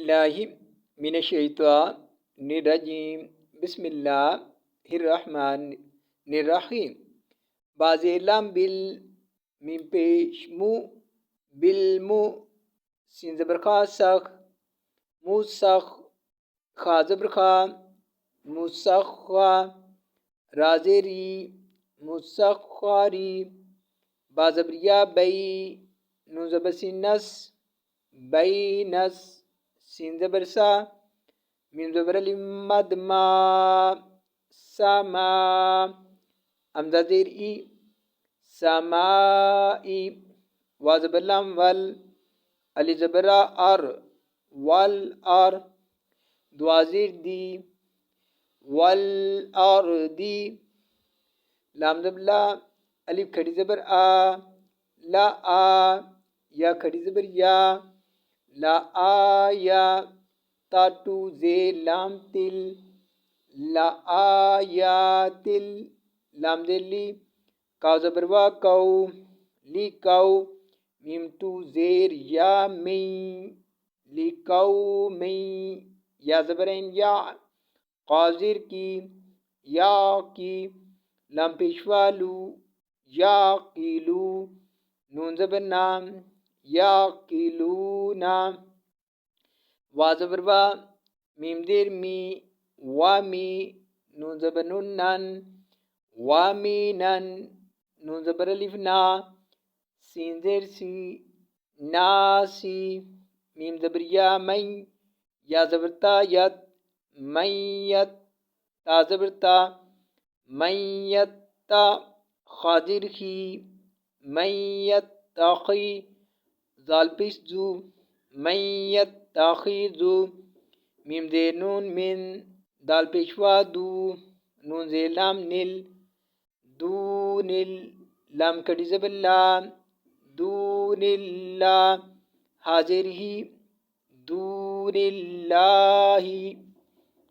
باللہ من الشیطان الرجیم بسم اللہ الرحمن الرحیم باز لام بل میم پیش مو بالمو سین زبر خا سخ مو سخ خا زبر خا مسخا رازری مسخاری با زبر یا بی نون زبر سین نس بینس سین زبر سا میم زبر مد ما سما امزا زیر ای سمائی وا زبر لام ول علی زبر ار والار دوا زیر دی والارضی لام زبر لا الف کھڑی زبر آ لا آ یا کھڑی زبر یا لا آیا تا ٹو زے لام تل لا آیاتل لام دے لی کاو زبر وا کو لی کو میم ٹو زیر یا می لی کو می یا زبر این یا قاضر کی یا کی لام پیشوالو یا قیلو نون زبر نام یا قیلونا وا زبر وا میم دیر می وامی نون زبر نن وامینن نون زبر الف نا سین زیر سی ناسی میم زبر یا من یا زبر تا یت میت تا زبر تا میت تا خاضر خی میت تاخی زال پیش زو میت تاخیزو میم زیر نون من دال پیشوا دو نون زیر لام نل دون لام کڑی زبر لام دون اللہ حاضر ہی دون اللہ